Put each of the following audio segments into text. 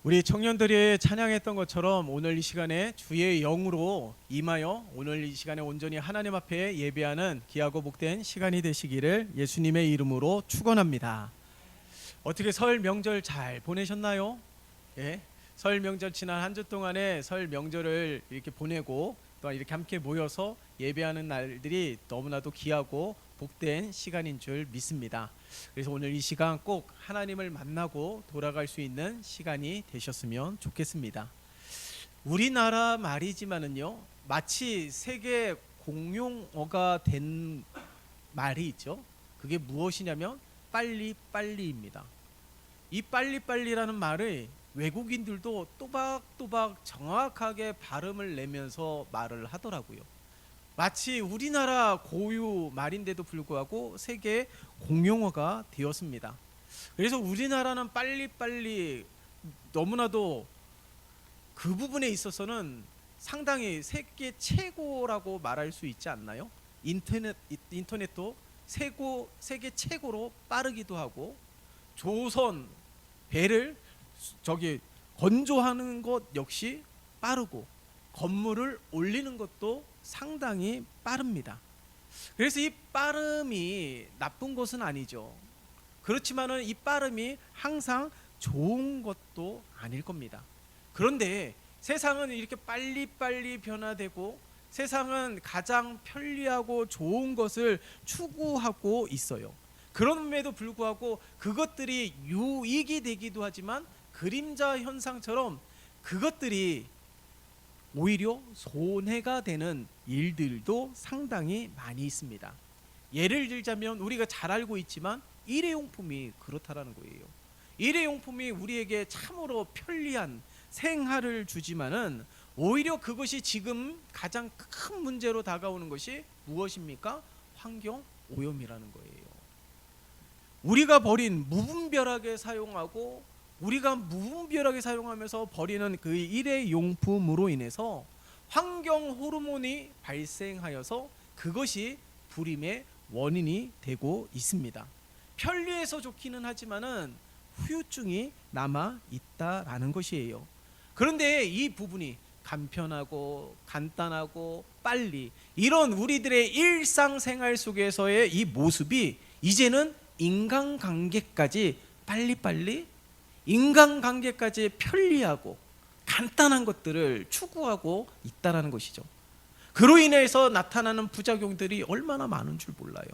우리 청년들이 찬양했던 것처럼 오늘 이 시간에 주의 영으로 임하여 오늘 이 시간에 온전히 하나님 앞에 예배하는 귀하고 복된 시간이 되시기를 예수님의 이름으로 축원합니다. 어떻게 설 명절 잘 보내셨나요? 예? 설 명절 지난 한 주 동안에 설 명절을 이렇게 보내고 또 이렇게 함께 모여서 예배하는 날들이 너무나도 귀하고 복된 시간인 줄 믿습니다. 그래서 오늘 이 시간 꼭 하나님을 만나고 돌아갈 수 있는 시간이 되셨으면 좋겠습니다. 우리나라 말이지만은요, 마치 세계 공용어가 된 말이 있죠. 그게 무엇이냐면 빨리빨리입니다. 이 빨리빨리라는 말을 외국인들도 또박또박 정확하게 발음을 내면서 말을 하더라고요. 마치 우리나라 고유 말인데도 불구하고 세계 공용어가 되었습니다. 그래서 우리나라는 빨리빨리 너무나도 그 부분에 있어서는 상당히 세계 최고라고 말할 수 있지 않나요? 인터넷도 세계 최고로 빠르기도 하고, 조선 배를 건조하는 것 역시 빠르고, 건물을 올리는 것도 상당히 빠릅니다. 그래서 이 빠름이 나쁜 것은 아니죠. 그렇지만은 이 빠름이 항상 좋은 것도 아닐 겁니다. 그런데 세상은 이렇게 빨리빨리 변화되고, 세상은 가장 편리하고 좋은 것을 추구하고 있어요. 그럼에도 불구하고 그것들이 유익이 되기도 하지만 그림자 현상처럼 그것들이 오히려 손해가 되는 일들도 상당히 많이 있습니다. 예를 들자면 우리가 잘 알고 있지만 일회용품이 그렇다라는 거예요. 일회용품이 우리에게 참으로 편리한 생활을 주지만은 오히려 그것이 지금 가장 큰 문제로 다가오는 것이 무엇입니까? 환경 오염이라는 거예요. 우리가 버린 무분별하게 사용하고 우리가 무분별하게 사용하면서 버리는 그 일회용품으로 인해서 환경 호르몬이 발생하여서 그것이 불임의 원인이 되고 있습니다. 편리해서 좋기는 하지만은 후유증이 남아 있다라는 것이에요. 그런데 이 부분이 간편하고 간단하고 빨리 이런 우리들의 일상생활 속에서의 이 모습이 이제는 인간관계까지 빨리빨리, 인간관계까지 편리하고 간단한 것들을 추구하고 있다는 것이죠. 그로 인해서 나타나는 부작용들이 얼마나 많은 줄 몰라요.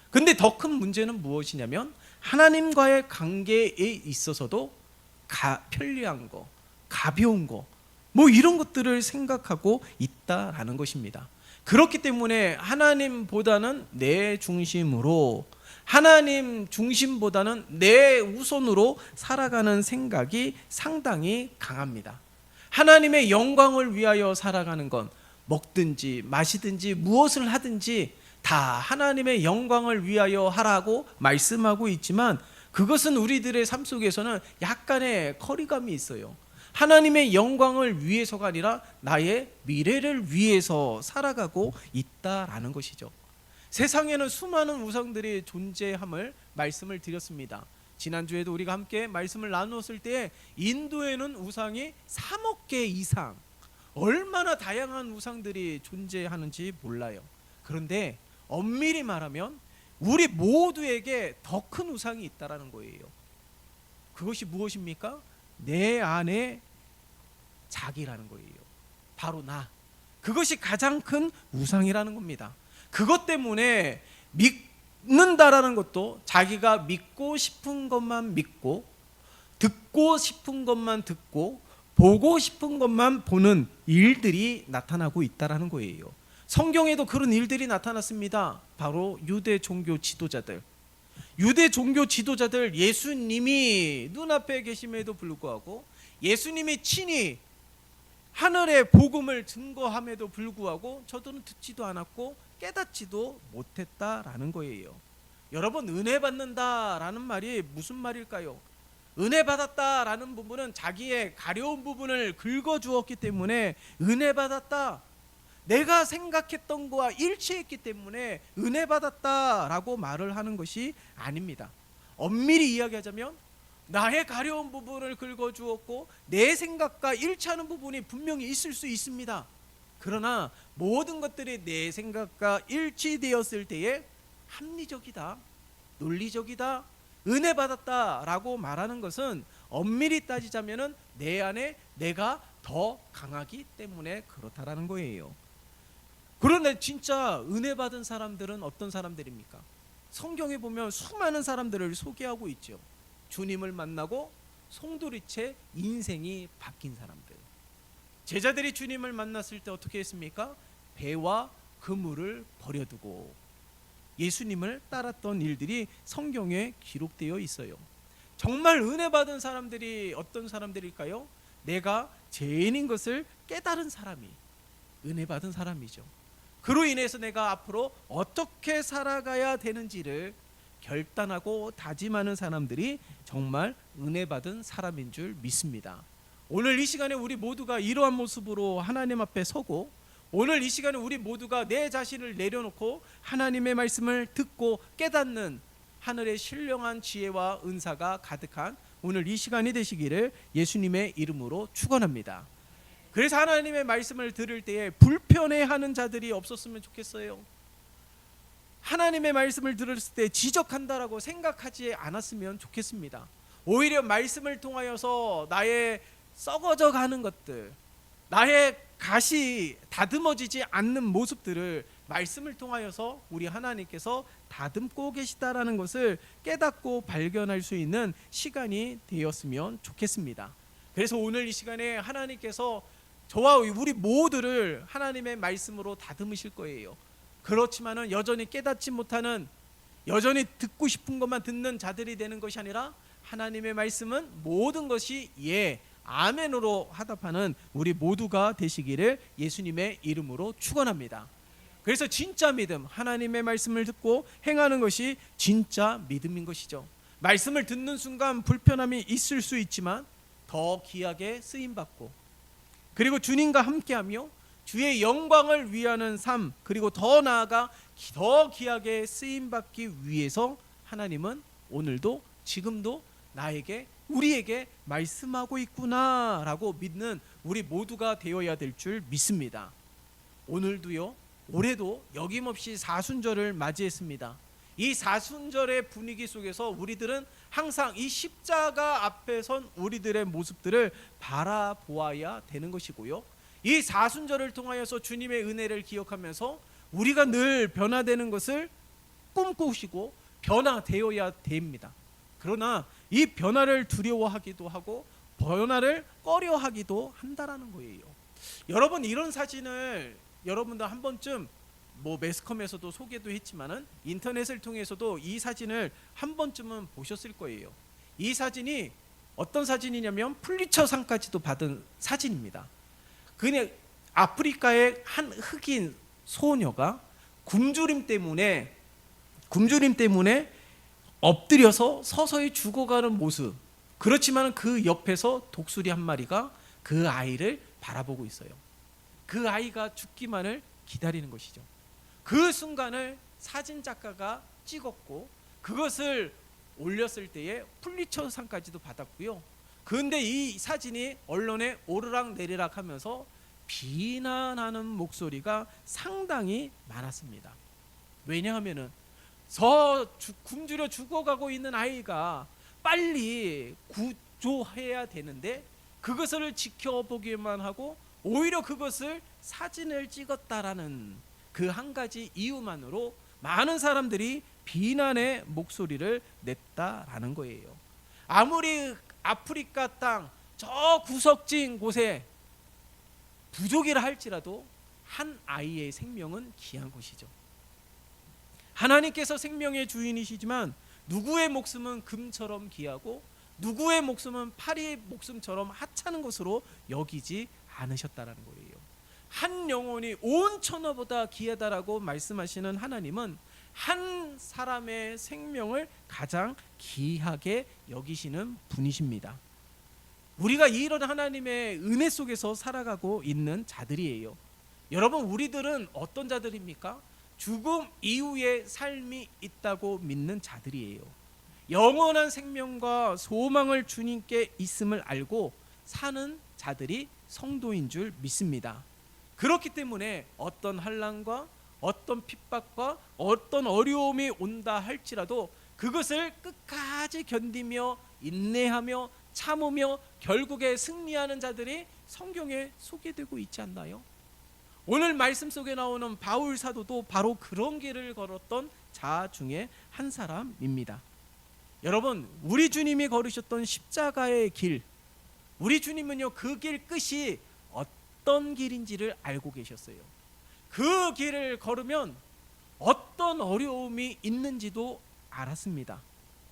근데 더 큰 문제는 무엇이냐면 하나님과의 관계에 있어서도 편리한 거, 가벼운 거, 뭐 이런 것들을 생각하고 있다라는 것입니다. 그렇기 때문에 하나님보다는 내 중심으로, 하나님 중심보다는 내 우선으로 살아가는 생각이 상당히 강합니다. 하나님의 영광을 위하여 살아가는 건 먹든지 마시든지 무엇을 하든지 다 하나님의 영광을 위하여 하라고 말씀하고 있지만 그것은 우리들의 삶 속에서는 약간의 거리감이 있어요. 하나님의 영광을 위해서가 아니라 나의 미래를 위해서 살아가고 있다라는 것이죠. 세상에는 수많은 우상들이 존재함을 말씀을 드렸습니다. 지난주에도 우리가 함께 말씀을 나누었을 때 인도에는 우상이 3억 개 이상, 얼마나 다양한 우상들이 존재하는지 몰라요. 그런데 엄밀히 말하면 우리 모두에게 더 큰 우상이 있다라는 거예요. 그것이 무엇입니까? 내 안에 자기라는 거예요. 바로 나. 그것이 가장 큰 우상이라는 겁니다. 그것 때문에 믿는다라는 것도 자기가 믿고 싶은 것만 믿고, 듣고 싶은 것만 듣고, 보고 싶은 것만 보는 일들이 나타나고 있다라는 거예요. 성경에도 그런 일들이 나타났습니다. 바로 유대 종교 지도자들. 유대 종교 지도자들, 예수님이 눈앞에 계심에도 불구하고, 예수님이 친히 하늘의 복음을 증거함에도 불구하고 저들은 듣지도 않았고 깨닫지도 못했다라는 거예요. 여러분, 은혜 받는다라는 말이 무슨 말일까요? 은혜 받았다라는 부분은 자기의 가려운 부분을 긁어주었기 때문에 은혜 받았다, 내가 생각했던 거와 일치했기 때문에 은혜 받았다라고 말을 하는 것이 아닙니다. 엄밀히 이야기하자면 나의 가려운 부분을 긁어주었고 내 생각과 일치하는 부분이 분명히 있을 수 있습니다. 그러나 모든 것들이 내 생각과 일치되었을 때에 합리적이다, 논리적이다, 은혜 받았다라고 말하는 것은 엄밀히 따지자면은 내 안에 내가 더 강하기 때문에 그렇다라는 거예요. 그런데 진짜 은혜 받은 사람들은 어떤 사람들입니까? 성경에 보면 수많은 사람들을 소개하고 있죠. 주님을 만나고 송두리째 인생이 바뀐 사람들. 제자들이 주님을 만났을 때 어떻게 했습니까? 배와 그물을 버려두고 예수님을 따랐던 일들이 성경에 기록되어 있어요. 정말 은혜 받은 사람들이 어떤 사람들일까요? 내가 죄인인 것을 깨달은 사람이 은혜 받은 사람이죠. 그로 인해서 내가 앞으로 어떻게 살아가야 되는지를 결단하고 다짐하는 사람들이 정말 은혜 받은 사람인 줄 믿습니다. 오늘 이 시간에 우리 모두가 이러한 모습으로 하나님 앞에 서고, 오늘 이 시간에 우리 모두가 내 자신을 내려놓고 하나님의 말씀을 듣고 깨닫는 하늘의 신령한 지혜와 은사가 가득한 오늘 이 시간이 되시기를 예수님의 이름으로 축원합니다. 그래서 하나님의 말씀을 들을 때에 불편해하는 자들이 없었으면 좋겠어요. 하나님의 말씀을 들었을 때 지적한다라고 생각하지 않았으면 좋겠습니다. 오히려 말씀을 통하여서 나의 썩어져 가는 것들, 나의 갓이 다듬어지지 않는 모습들을 말씀을 통하여서 우리 하나님께서 다듬고 계시다라는 것을 깨닫고 발견할 수 있는 시간이 되었으면 좋겠습니다. 그래서 오늘 이 시간에 하나님께서 저와 우리 모두를 하나님의 말씀으로 다듬으실 거예요. 그렇지만은 여전히 깨닫지 못하는, 여전히 듣고 싶은 것만 듣는 자들이 되는 것이 아니라 하나님의 말씀은 모든 것이 예, 아멘으로 화답하는 우리 모두가 되시기를 예수님의 이름으로 축원합니다. 그래서 진짜 믿음, 하나님의 말씀을 듣고 행하는 것이 진짜 믿음인 것이죠. 말씀을 듣는 순간 불편함이 있을 수 있지만 더 귀하게 쓰임받고, 그리고 주님과 함께하며 주의 영광을 위하는 삶, 그리고 더 나아가 더 귀하게 쓰임받기 위해서 하나님은 오늘도 지금도 나에게, 우리에게 말씀하고 있구나라고 믿는 우리 모두가 되어야 될 줄 믿습니다. 오늘도요, 올해도 여김없이 사순절을 맞이했습니다. 이 사순절의 분위기 속에서 우리들은 항상 이 십자가 앞에 선 우리들의 모습들을 바라보아야 되는 것이고요, 이 사순절을 통하여서 주님의 은혜를 기억하면서 우리가 늘 변화되는 것을 꿈꾸시고 변화되어야 됩니다. 그러나 이 변화를 두려워하기도 하고 변화를 꺼려하기도 한다라는 거예요. 여러분, 이런 사진을 여러분들 한 번쯤 매스컴에서도 소개도 했지만은 인터넷을 통해서도 이 사진을 한 번쯤은 보셨을 거예요. 이 사진이 어떤 사진이냐면 플리처상까지도 받은 사진입니다. 그냥 아프리카의 한 흑인 소녀가 굶주림 때문에 엎드려서 서서히 죽어가는 모습, 그렇지만 그 옆에서 독수리 한 마리가 그 아이를 바라보고 있어요. 그 아이가 죽기만을 기다리는 것이죠. 그 순간을 사진 작가가 찍었고 그것을 올렸을 때에 플리처상까지도 받았고요. 그런데 이 사진이 언론에 오르락내리락 하면서 비난하는 목소리가 상당히 많았습니다. 왜냐하면은 굶주려 죽어가고 있는 아이가 빨리 구조해야 되는데 그것을 지켜보기만 하고 오히려 그것을 사진을 찍었다라는 그 한 가지 이유만으로 많은 사람들이 비난의 목소리를 냈다라는 거예요. 아무리 아프리카 땅 저 구석진 곳에 부족이라 할지라도 한 아이의 생명은 귀한 것이죠. 하나님께서 생명의 주인이시지만 누구의 목숨은 금처럼 귀하고 누구의 목숨은 파리의 목숨처럼 하찮은 것으로 여기지 않으셨다라는 거예요. 한 영혼이 온 천하보다 귀하다라고 말씀하시는 하나님은 한 사람의 생명을 가장 귀하게 여기시는 분이십니다. 우리가 이런 하나님의 은혜 속에서 살아가고 있는 자들이에요. 여러분, 우리들은 어떤 자들입니까? 죽음 이후의 삶이 있다고 믿는 자들이에요. 영원한 생명과 소망을 주님께 있음을 알고 사는 자들이 성도인 줄 믿습니다. 그렇기 때문에 어떤 환난과 어떤 핍박과 어떤 어려움이 온다 할지라도 그것을 끝까지 견디며 인내하며 참으며 결국에 승리하는 자들이 성경에 소개되고 있지 않나요? 오늘 말씀 속에 나오는 바울 사도도 바로 그런 길을 걸었던 자 중에 한 사람입니다. 여러분, 우리 주님이 걸으셨던 십자가의 길, 우리 주님은요 그 길 끝이 어떤 길인지를 알고 계셨어요. 그 길을 걸으면 어떤 어려움이 있는지도 알았습니다.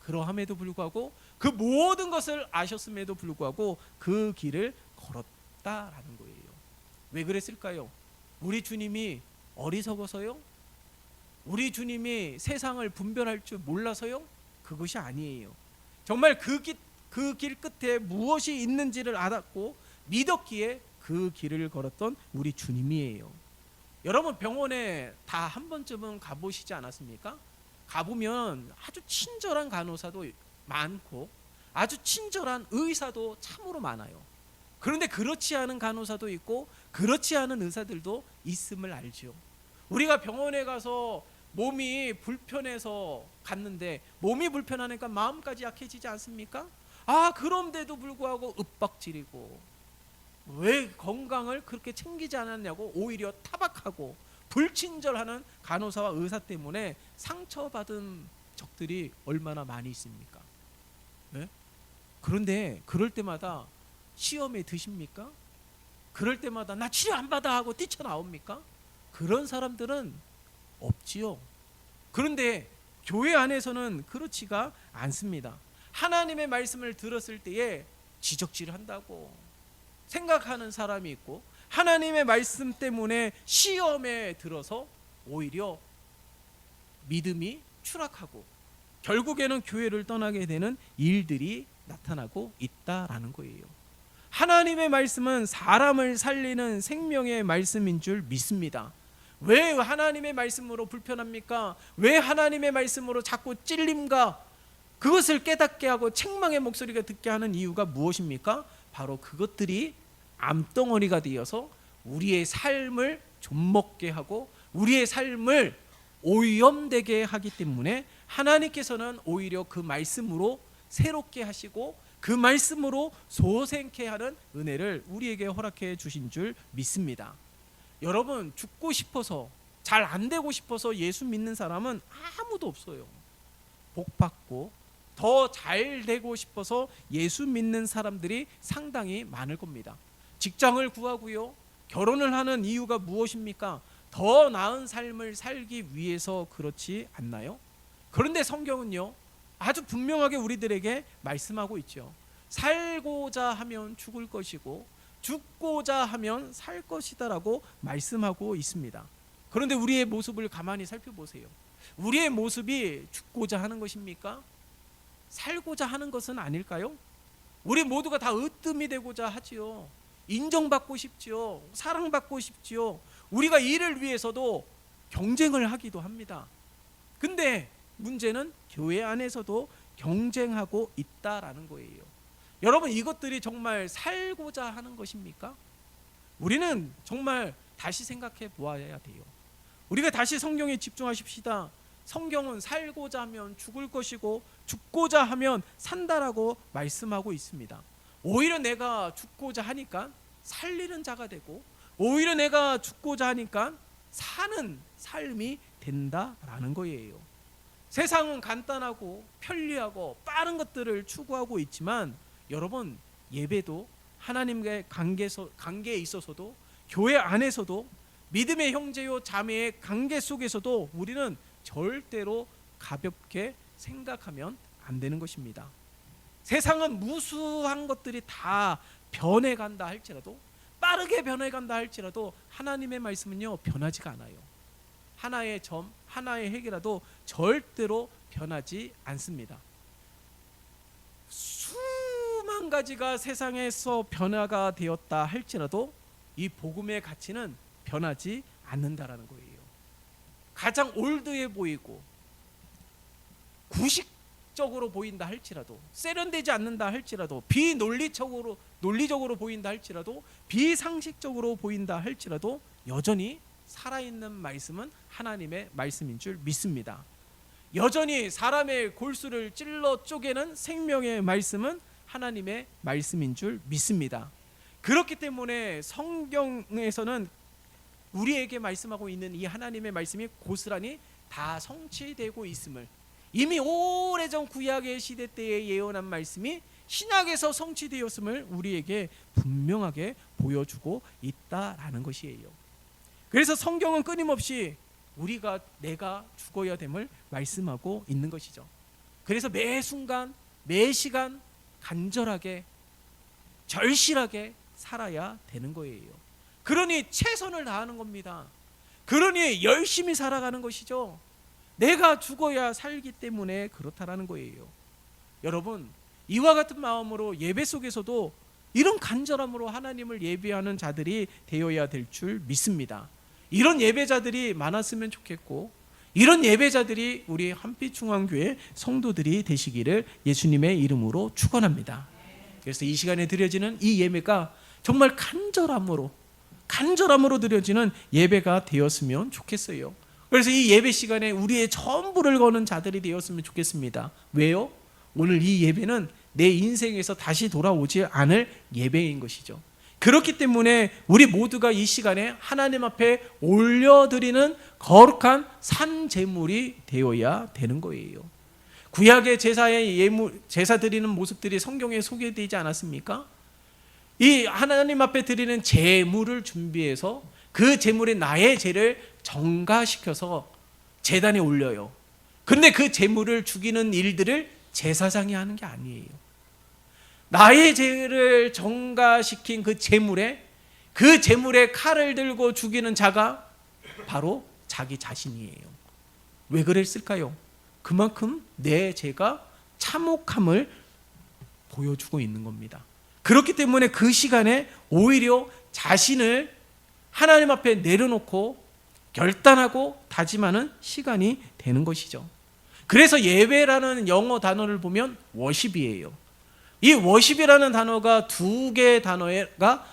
그러함에도 불구하고 그 모든 것을 아셨음에도 불구하고 그 길을 걸었다라는 거예요. 왜 그랬을까요? 우리 주님이 어리석어서요? 우리 주님이 세상을 분별할 줄 몰라서요? 그것이 아니에요. 정말 그 길 끝에 무엇이 있는지를 알았고 믿었기에 그 길을 걸었던 우리 주님이에요. 여러분, 병원에 다 한 번쯤은 가보시지 않았습니까? 가보면 아주 친절한 간호사도 많고 아주 친절한 의사도 참으로 많아요. 그런데 그렇지 않은 간호사도 있고 그렇지 않은 의사들도 있음을 알죠. 우리가 병원에 가서 몸이 불편해서 갔는데 몸이 불편하니까 마음까지 약해지지 않습니까? 그런데도 불구하고 윽박지르고 왜 건강을 그렇게 챙기지 않았냐고 오히려 타박하고 불친절하는 간호사와 의사 때문에 상처받은 적들이 얼마나 많이 있습니까? 네? 그런데 그럴 때마다 시험에 드십니까? 그럴 때마다 나 치료 안 받아 하고 뛰쳐나옵니까? 그런 사람들은 없지요. 그런데 교회 안에서는 그렇지가 않습니다. 하나님의 말씀을 들었을 때에 지적질한다고 생각하는 사람이 있고 하나님의 말씀 때문에 시험에 들어서 오히려 믿음이 추락하고 결국에는 교회를 떠나게 되는 일들이 나타나고 있다라는 거예요. 하나님의 말씀은 사람을 살리는 생명의 말씀인 줄 믿습니다. 왜 하나님의 말씀으로 불편합니까? 왜 하나님의 말씀으로 자꾸 찔림과 그것을 깨닫게 하고 책망의 목소리가 듣게 하는 이유가 무엇입니까? 바로 그것들이 암덩어리가 되어서 우리의 삶을 좀먹게 하고 우리의 삶을 오염되게 하기 때문에 하나님께서는 오히려 그 말씀으로 새롭게 하시고 그 말씀으로 소생케 하는 은혜를 우리에게 허락해 주신 줄 믿습니다. 여러분, 죽고 싶어서 잘 안 되고 싶어서 예수 믿는 사람은 아무도 없어요. 복 받고 더 잘 되고 싶어서 예수 믿는 사람들이 상당히 많을 겁니다. 직장을 구하고요, 결혼을 하는 이유가 무엇입니까? 더 나은 삶을 살기 위해서 그렇지 않나요? 그런데 성경은요 아주 분명하게 우리들에게 말씀하고 있죠. 살고자 하면 죽을 것이고 죽고자 하면 살 것이다라고 말씀하고 있습니다. 그런데 우리의 모습을 가만히 살펴보세요. 우리의 모습이 죽고자 하는 것입니까? 살고자 하는 것은 아닐까요? 우리 모두가 다 으뜸이 되고자 하지요. 인정받고 싶지요. 사랑받고 싶지요. 우리가 이를 위해서도 경쟁을 하기도 합니다. 근데 문제는 교회 안에서도 경쟁하고 있다라는 거예요. 여러분, 이것들이 정말 살고자 하는 것입니까? 우리는 정말 다시 생각해 보아야 돼요. 우리가 다시 성경에 집중하십시다. 성경은 살고자 하면 죽을 것이고 죽고자 하면 산다라고 말씀하고 있습니다. 오히려 내가 죽고자 하니까 살리는 자가 되고 오히려 내가 죽고자 하니까 사는 삶이 된다라는 거예요. 세상은 간단하고 편리하고 빠른 것들을 추구하고 있지만 여러분, 예배도 하나님과의 관계에 있어서도 교회 안에서도 믿음의 형제요 자매의 관계 속에서도 우리는 절대로 가볍게 생각하면 안 되는 것입니다. 세상은 무수한 것들이 다 변해간다 할지라도 빠르게 변해간다 할지라도 하나님의 말씀은요 변하지가 않아요. 하나의 점, 하나의 핵이라도 절대로 변하지 않습니다. 수만 가지가 세상에서 변화가 되었다 할지라도 이 복음의 가치는 변하지 않는다라는 거예요. 가장 올드해 보이고 비상식적으로 보인다 할지라도, 세련되지 않는다 할지라도, 논리적으로 보인다 할지라도, 비상식적으로 보인다 할지라도 여전히 살아있는 말씀은 하나님의 말씀인 줄 믿습니다. 여전히 사람의 골수를 찔러 쪼개는 생명의 말씀은 하나님의 말씀인 줄 믿습니다. 그렇기 때문에 성경에서는 우리에게 말씀하고 있는 이 하나님의 말씀이 고스란히 다 성취되고 있음을, 이미 오래전 구약의 시대 때에 예언한 말씀이 신약에서 성취되었음을 우리에게 분명하게 보여주고 있다라는 것이에요. 그래서 성경은 끊임없이 내가 죽어야 됨을 말씀하고 있는 것이죠. 그래서 매 순간 매 시간 간절하게 절실하게 살아야 되는 거예요. 그러니 최선을 다하는 겁니다. 그러니 열심히 살아가는 것이죠. 내가 죽어야 살기 때문에 그렇다라는 거예요. 여러분, 이와 같은 마음으로 예배 속에서도 이런 간절함으로 하나님을 예배하는 자들이 되어야 될 줄 믿습니다. 이런 예배자들이 많았으면 좋겠고, 이런 예배자들이 우리 한빛중앙교회 성도들이 되시기를 예수님의 이름으로 축원합니다. 그래서 이 시간에 드려지는 이 예배가 정말 간절함으로 드려지는 예배가 되었으면 좋겠어요. 그래서 이 예배 시간에 우리의 전부를 거는 자들이 되었으면 좋겠습니다. 왜요? 오늘 이 예배는 내 인생에서 다시 돌아오지 않을 예배인 것이죠. 그렇기 때문에 우리 모두가 이 시간에 하나님 앞에 올려드리는 거룩한 산제물이 되어야 되는 거예요. 구약의 제사 드리는 모습들이 성경에 소개되지 않았습니까? 이 하나님 앞에 드리는 제물을 준비해서 그 제물에 나의 죄를 정가시켜서 제단에 올려요. 근데 그 제물을 죽이는 일들을 제사장이 하는 게 아니에요. 나의 죄를 정가시킨 그 제물에 칼을 들고 죽이는 자가 바로 자기 자신이에요. 왜 그랬을까요? 그만큼 내 죄가 참혹함을 보여주고 있는 겁니다. 그렇기 때문에 그 시간에 오히려 자신을 하나님 앞에 내려놓고 결단하고 다짐하는 시간이 되는 것이죠. 그래서 예배라는 영어 단어를 보면 워십이에요. 이 워십이라는 단어가 두 개의 단어가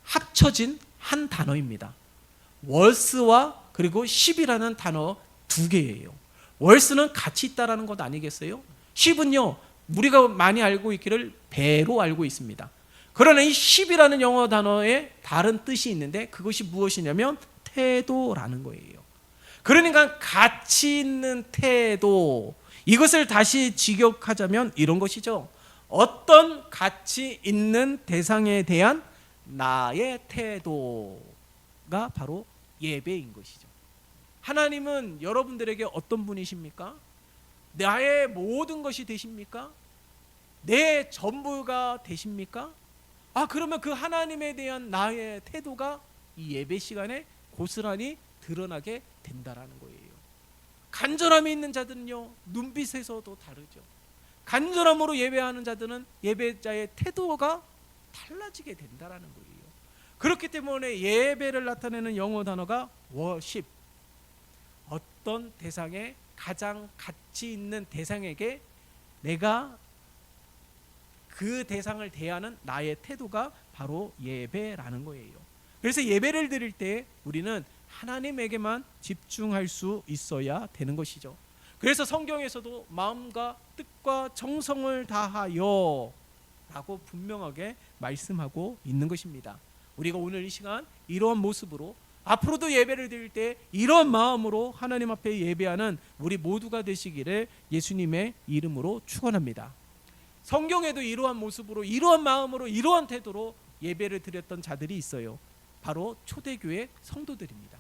합쳐진 한 단어입니다. 월스와 그리고 십이라는 단어 두 개예요. 월스는 같이 있다라는 것 아니겠어요? 십은요, 우리가 많이 알고 있기를 배로 알고 있습니다. 그러나 이 십이라는 영어 단어에 다른 뜻이 있는데 그것이 무엇이냐면 태도라는 거예요. 그러니까 가치 있는 태도, 이것을 다시 직역하자면 이런 것이죠. 어떤 가치 있는 대상에 대한 나의 태도가 바로 예배인 것이죠. 하나님은 여러분들에게 어떤 분이십니까? 나의 모든 것이 되십니까? 내 전부가 되십니까? 그러면 그 하나님에 대한 나의 태도가 이 예배 시간에 고스란히 드러나게 된다라는 거예요. 간절함이 있는 자들은요, 눈빛에서도 다르죠. 간절함으로 예배하는 자들은 예배자의 태도가 달라지게 된다라는 거예요. 그렇기 때문에 예배를 나타내는 영어 단어가 worship, 어떤 대상에 가장 가치 있는 대상에게 내가 그 대상을 대하는 나의 태도가 바로 예배라는 거예요. 그래서 예배를 드릴 때 우리는 하나님에게만 집중할 수 있어야 되는 것이죠. 그래서 성경에서도 마음과 뜻과 정성을 다하여 라고 분명하게 말씀하고 있는 것입니다. 우리가 오늘 이 시간 이러한 모습으로 앞으로도 예배를 드릴 때 이러한 마음으로 하나님 앞에 예배하는 우리 모두가 되시기를 예수님의 이름으로 축원합니다. 성경에도 이러한 모습으로, 이러한 마음으로, 이러한 태도로 예배를 드렸던 자들이 있어요. 바로 초대교회 성도들입니다.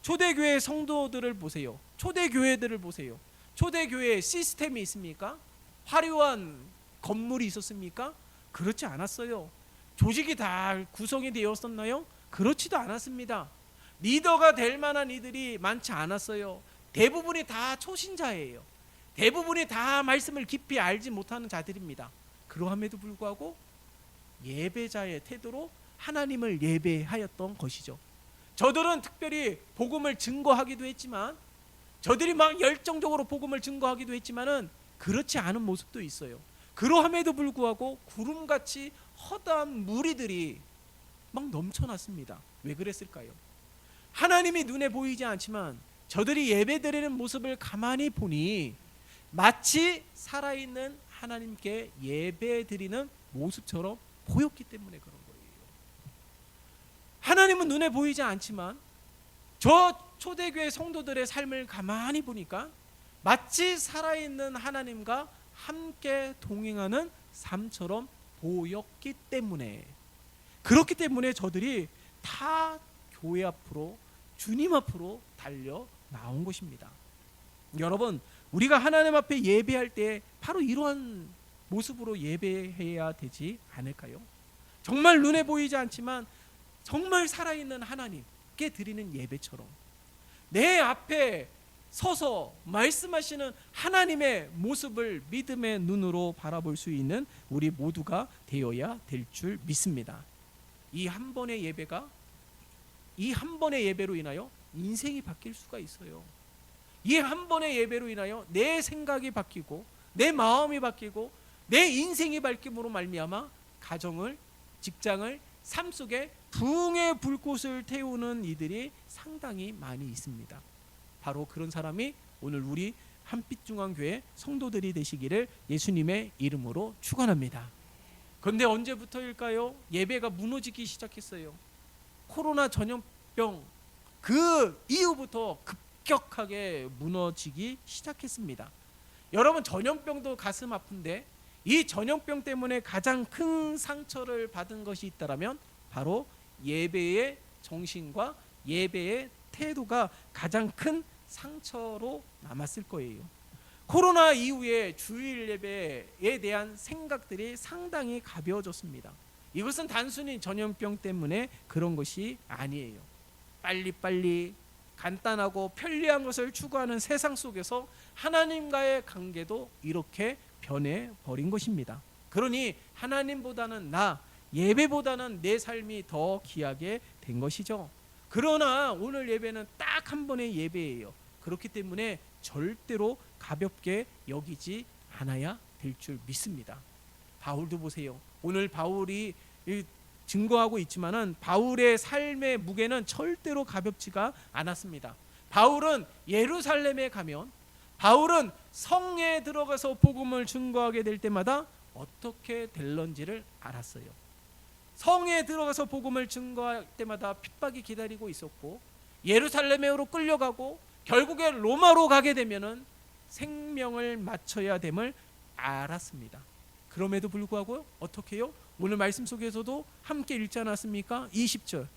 초대교회 성도들을 보세요. 초대교회들을 보세요. 초대교회에 시스템이 있습니까? 화려한 건물이 있었습니까? 그렇지 않았어요. 조직이 다 구성이 되었었나요? 그렇지도 않았습니다. 리더가 될 만한 이들이 많지 않았어요. 대부분이 다 초신자예요. 대부분이 다 말씀을 깊이 알지 못하는 자들입니다. 그러함에도 불구하고 예배자의 태도로 하나님을 예배하였던 것이죠. 저들은 특별히 복음을 증거하기도 했지만, 저들이 막 열정적으로 복음을 증거하기도 했지만은 그렇지 않은 모습도 있어요. 그러함에도 불구하고 구름같이 허다한 무리들이 막 넘쳐났습니다. 왜 그랬을까요? 하나님이 눈에 보이지 않지만 저들이 예배드리는 모습을 가만히 보니 마치 살아있는 하나님께 예배드리는 모습처럼 보였기 때문에 그런 거예요. 하나님은 눈에 보이지 않지만 저 초대교회 성도들의 삶을 가만히 보니까 마치 살아있는 하나님과 함께 동행하는 삶처럼 보였기 때문에, 그렇기 때문에 저들이 다 교회 앞으로, 주님 앞으로 달려 나온 것입니다. 여러분, 우리가 하나님 앞에 예배할 때 바로 이러한 모습으로 예배해야 되지 않을까요? 정말 눈에 보이지 않지만 정말 살아있는 하나님께 드리는 예배처럼 내 앞에 서서 말씀하시는 하나님의 모습을 믿음의 눈으로 바라볼 수 있는 우리 모두가 되어야 될 줄 믿습니다. 이 한 번의 예배로 인하여 인생이 바뀔 수가 있어요. 이 한 번의 예배로 인하여 내 생각이 바뀌고 내 마음이 바뀌고 내 인생이 바뀜으로 말미암아 가정을, 직장을, 삶 속에 부흥의 불꽃을 태우는 이들이 상당히 많이 있습니다. 바로 그런 사람이 오늘 우리 한빛중앙교회 성도들이 되시기를 예수님의 이름으로 축원합니다. 그런데 언제부터일까요? 예배가 무너지기 시작했어요. 코로나 전염병 그 이후부터 급격하게 무너지기 시작했습니다. 여러분, 전염병도 가슴 아픈데 이 전염병 때문에 가장 큰 상처를 받은 것이 있다면 바로 예배의 정신과 예배의 태도가 가장 큰 상처로 남았을 거예요. 코로나 이후에 주일 예배에 대한 생각들이 상당히 가벼워졌습니다. 이것은 단순히 전염병 때문에 그런 것이 아니에요. 빨리빨리 간단하고 편리한 것을 추구하는 세상 속에서 하나님과의 관계도 이렇게 변해버린 것입니다. 그러니 하나님보다는 예배보다는 내 삶이 더 귀하게 된 것이죠. 그러나 오늘 예배는 딱 한 번의 예배예요. 그렇기 때문에 절대로 가볍게 여기지 않아야 될 줄 믿습니다. 바울도 보세요. 오늘 바울이 증거하고 있지만은 바울의 삶의 무게는 절대로 가볍지가 않았습니다. 바울은 예루살렘에 가면, 바울은 성에 들어가서 복음을 증거하게 될 때마다 어떻게 될런지를 알았어요. 성에 들어가서 복음을 증거할 때마다 핍박이 기다리고 있었고, 예루살렘으로 끌려가고 결국에 로마로 가게 되면은 생명을 마쳐야 됨을 알았습니다. 그럼에도 불구하고 어떻게 해요? 오늘 말씀 속에서도 함께 읽지 않았습니까? 20절,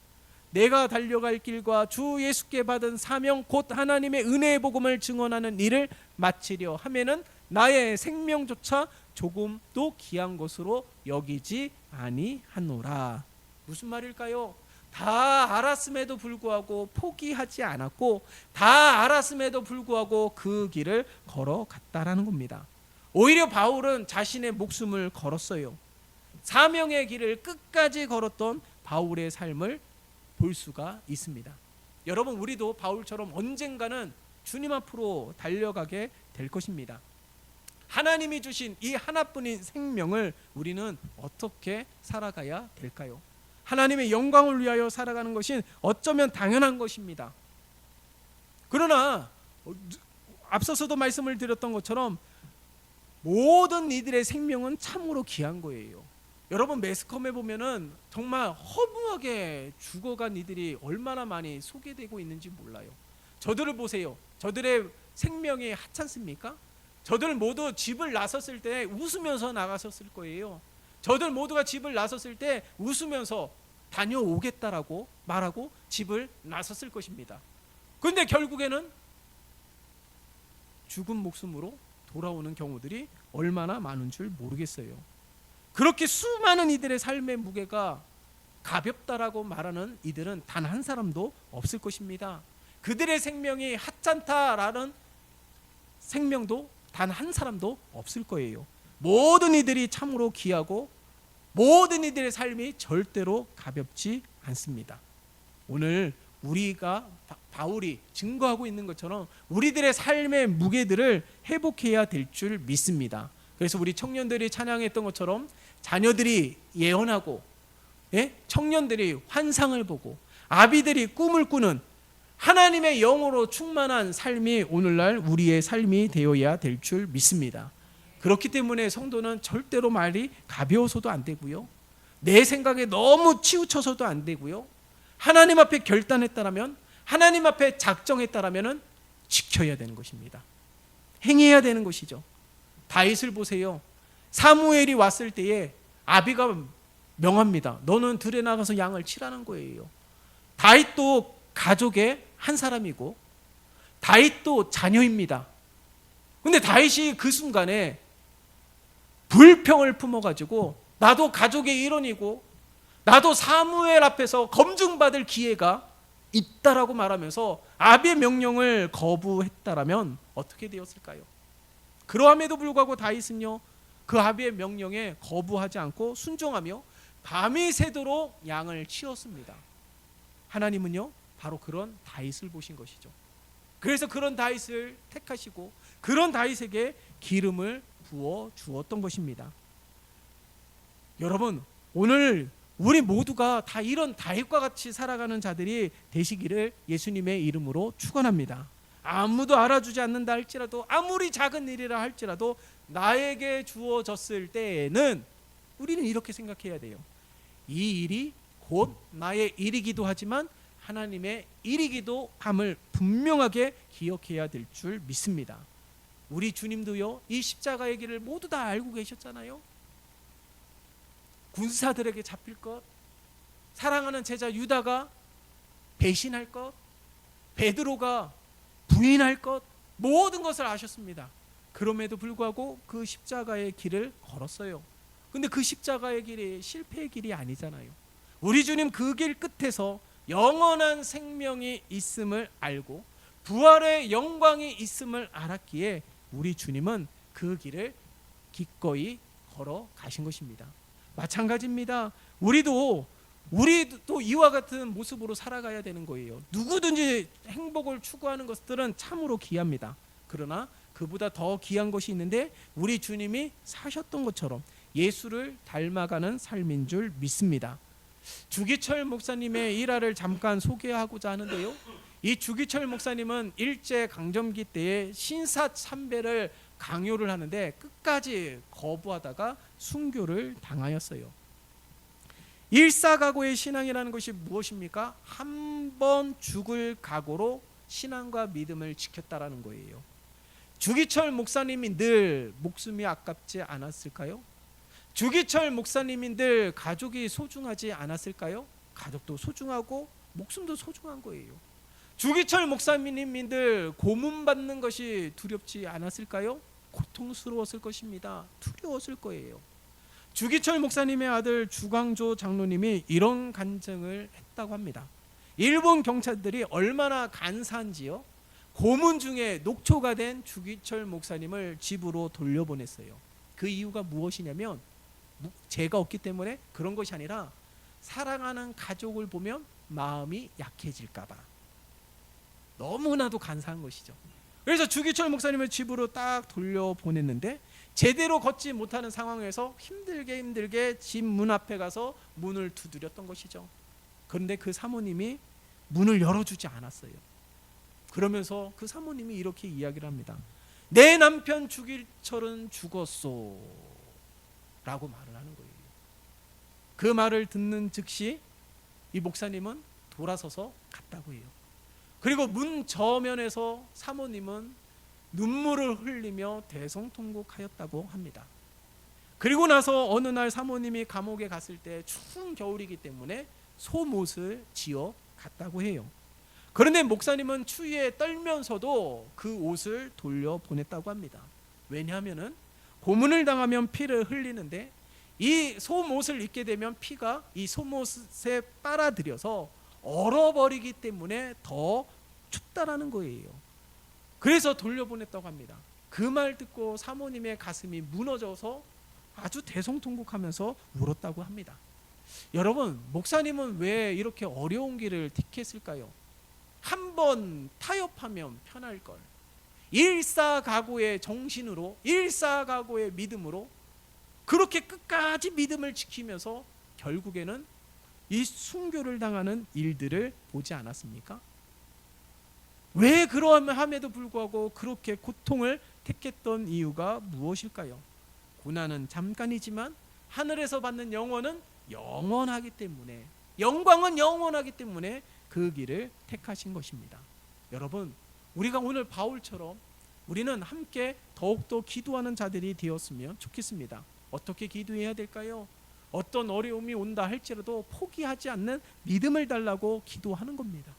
내가 달려갈 길과 주 예수께 받은 사명 곧 하나님의 은혜의 복음을 증언하는 일을 마치려 하면은 나의 생명조차 조금도 귀한 것으로 여기지 아니하노라. 무슨 말일까요? 다 알았음에도 불구하고 포기하지 않았고, 다 알았음에도 불구하고 그 길을 걸어갔다라는 겁니다. 오히려 바울은 자신의 목숨을 걸었어요. 사명의 길을 끝까지 걸었던 바울의 삶을 볼 수가 있습니다. 여러분, 우리도 바울처럼 언젠가는 주님 앞으로 달려가게 될 것입니다. 하나님이 주신 이 하나뿐인 생명을 우리는 어떻게 살아가야 될까요? 하나님의 영광을 위하여 살아가는 것은 어쩌면 당연한 것입니다. 그러나 앞서서도 말씀을 드렸던 것처럼 모든 이들의 생명은 참으로 귀한 거예요. 여러분, 매스컴에 보면은 정말 허무하게 죽어간 이들이 얼마나 많이 소개되고 있는지 몰라요. 저들을 보세요. 저들의 생명이 하찮습니까? 저들 모두 집을 나섰을 때 웃으면서 나갔었을 거예요. 저들 모두가 집을 나섰을 때 웃으면서 다녀오겠다라고 말하고 집을 나섰을 것입니다. 그런데 결국에는 죽은 목숨으로 돌아오는 경우들이 얼마나 많은 줄 모르겠어요. 그렇게 수많은 이들의 삶의 무게가 가볍다라고 말하는 이들은 단 한 사람도 없을 것입니다. 그들의 생명이 하찮다라는 생명도 단 한 사람도 없을 거예요. 모든 이들이 참으로 귀하고 모든 이들의 삶이 절대로 가볍지 않습니다. 오늘 우리가 바울이 증거하고 있는 것처럼 우리들의 삶의 무게들을 회복해야 될 줄 믿습니다. 그래서 우리 청년들이 찬양했던 것처럼 자녀들이 예언하고, 청년들이 환상을 보고, 아비들이 꿈을 꾸는 하나님의 영으로 충만한 삶이 오늘날 우리의 삶이 되어야 될 줄 믿습니다. 그렇기 때문에 성도는 절대로 말이 가벼워서도 안 되고요, 내 생각에 너무 치우쳐서도 안 되고요, 하나님 앞에 결단했다라면, 하나님 앞에 작정했다라면 지켜야 되는 것입니다. 행해야 되는 것이죠. 다윗을 보세요. 사무엘이 왔을 때에 아비가 명합니다. 너는 들에 나가서 양을 치라는 거예요. 다윗도 가족의 한 사람이고 다윗도 자녀입니다. 근데 다윗이 그 순간에 불평을 품어가지고 나도 가족의 일원이고 나도 사무엘 앞에서 검증받을 기회가 있다라고 말하면서 아비의 명령을 거부했다라면 어떻게 되었을까요? 그러함에도 불구하고 다윗은요, 그 아비의 명령에 거부하지 않고 순종하며 밤이 새도록 양을 치웠습니다. 하나님은요, 바로 그런 다윗을 보신 것이죠. 그래서 그런 다윗을 택하시고 그런 다윗에게 기름을 부어 주었던 것입니다. 여러분, 오늘 우리 모두가 다 이런 다윗과 같이 살아가는 자들이 되시기를 예수님의 이름으로 축원합니다. 아무도 알아주지 않는다 할지라도, 아무리 작은 일이라 할지라도 나에게 주어졌을 때에는 우리는 이렇게 생각해야 돼요. 이 일이 곧 나의 일이기도 하지만 하나님의 일이기도 함을 분명하게 기억해야 될 줄 믿습니다. 우리 주님도요, 이 십자가의 길을 모두 다 알고 계셨잖아요. 군사들에게 잡힐 것, 사랑하는 제자 유다가 배신할 것, 베드로가 부인할 것, 모든 것을 아셨습니다. 그럼에도 불구하고 그 십자가의 길을 걸었어요. 근데 그 십자가의 길이 실패의 길이 아니잖아요. 우리 주님 그 길 끝에서 영원한 생명이 있음을 알고 부활의 영광이 있음을 알았기에 우리 주님은 그 길을 기꺼이 걸어 가신 것입니다. 마찬가지입니다. 우리도 이와 같은 모습으로 살아가야 되는 거예요. 누구든지 행복을 추구하는 것들은 참으로 귀합니다. 그러나 그보다 더 귀한 것이 있는데 우리 주님이 사셨던 것처럼 예수를 닮아가는 삶인 줄 믿습니다. 주기철 목사님의 일화를 잠깐 소개하고자 하는데요, 이 주기철 목사님은 일제 강점기 때에 신사참배를 강요를 하는데 끝까지 거부하다가 순교를 당하였어요. 일사각오의 신앙이라는 것이 무엇입니까? 한 번 죽을 각오로 신앙과 믿음을 지켰다라는 거예요. 주기철 목사님이 늘 목숨이 아깝지 않았을까요? 주기철 목사님이 늘 가족이 소중하지 않았을까요? 가족도 소중하고 목숨도 소중한 거예요. 주기철 목사님이 늘 고문받는 것이 두렵지 않았을까요? 고통스러웠을 것입니다. 두려웠을 거예요. 주기철 목사님의 아들 주광조 장로님이 이런 간증을 했다고 합니다. 일본 경찰들이 얼마나 간사한지요, 고문 중에 녹초가 된 주기철 목사님을 집으로 돌려보냈어요. 그 이유가 무엇이냐면 죄가 없기 때문에 그런 것이 아니라 사랑하는 가족을 보면 마음이 약해질까 봐. 너무나도 간사한 것이죠. 그래서 주기철 목사님을 집으로 딱 돌려보냈는데 제대로 걷지 못하는 상황에서 힘들게 집 문 앞에 가서 문을 두드렸던 것이죠. 그런데 그 사모님이 문을 열어주지 않았어요. 그러면서 그 사모님이 이렇게 이야기를 합니다. 내 남편 주기철은 죽었소 라고 말을 하는 거예요. 그 말을 듣는 즉시 이 목사님은 돌아서서 갔다고 해요. 그리고 문 저면에서 사모님은 눈물을 흘리며 대성통곡하였다고 합니다. 그리고 나서 어느 날 사모님이 감옥에 갔을 때 추운 겨울이기 때문에 속옷을 지어 갔다고 해요. 그런데 목사님은 추위에 떨면서도 그 옷을 돌려보냈다고 합니다. 왜냐하면 고문을 당하면 피를 흘리는데 이 속옷을 입게 되면 피가 이 속옷에 빨아들여서 얼어버리기 때문에 더 춥다라는 거예요. 그래서 돌려보냈다고 합니다. 그 말 듣고 사모님의 가슴이 무너져서 아주 대성통곡하면서 울었다고 합니다. 여러분, 목사님은 왜 이렇게 어려운 길을 택했을까요? 한번 타협하면 편할 걸. 일사각오의 정신으로, 일사각오의 믿음으로 그렇게 끝까지 믿음을 지키면서 결국에는 이 순교를 당하는 일들을 보지 않았습니까? 왜 그러함에도 불구하고 그렇게 고통을 택했던 이유가 무엇일까요? 고난은 잠깐이지만 하늘에서 받는 영원은 영원하기 때문에, 영광은 영원하기 때문에 그 길을 택하신 것입니다. 여러분, 우리가 오늘 바울처럼 우리는 함께 더욱더 기도하는 자들이 되었으면 좋겠습니다. 어떻게 기도해야 될까요? 어떤 어려움이 온다 할지라도 포기하지 않는 믿음을 달라고 기도하는 겁니다.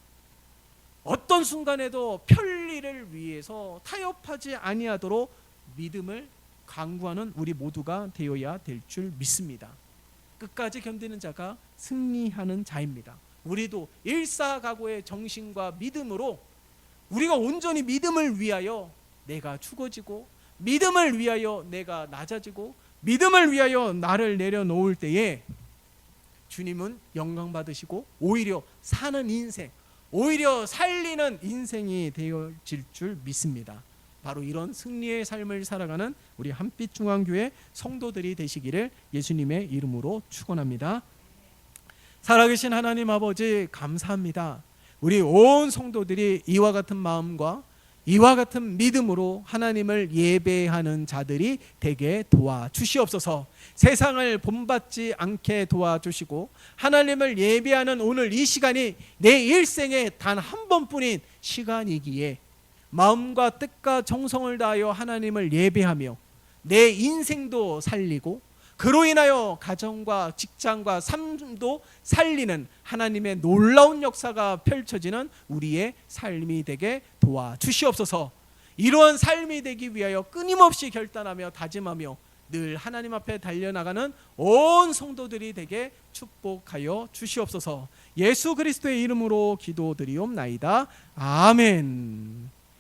어떤 순간에도 편리를 위해서 타협하지 아니하도록 믿음을 강구하는 우리 모두가 되어야 될 줄 믿습니다. 끝까지 견디는 자가 승리하는 자입니다. 우리도 일사각오의 정신과 믿음으로 우리가 온전히 믿음을 위하여 내가 죽어지고, 믿음을 위하여 내가 낮아지고, 믿음을 위하여 나를 내려놓을 때에 주님은 영광 받으시고 오히려 사는 인생, 오히려 살리는 인생이 되어질 줄 믿습니다. 바로 이런 승리의 삶을 살아가는 우리 한빛중앙교회 성도들이 되시기를 예수님의 이름으로 축원합니다. 살아계신 하나님 아버지, 감사합니다. 우리 온 성도들이 이와 같은 마음과 이와 같은 믿음으로 하나님을 예배하는 자들이 되게 도와주시옵소서. 세상을 본받지 않게 도와주시고 하나님을 예배하는 오늘 이 시간이 내 일생에 단 한 번뿐인 시간이기에 마음과 뜻과 정성을 다하여 하나님을 예배하며 내 인생도 살리고 그로 인하여 가정과 직장과 삶도 살리는 하나님의 놀라운 역사가 펼쳐지는 우리의 삶이 되게 도와주시옵소서. 이러한 삶이 되기 위하여 끊임없이 결단하며 다짐하며 늘 하나님 앞에 달려나가는 온 성도들이 되게 축복하여 주시옵소서. 예수 그리스도의 이름으로 기도드리옵나이다. 아멘.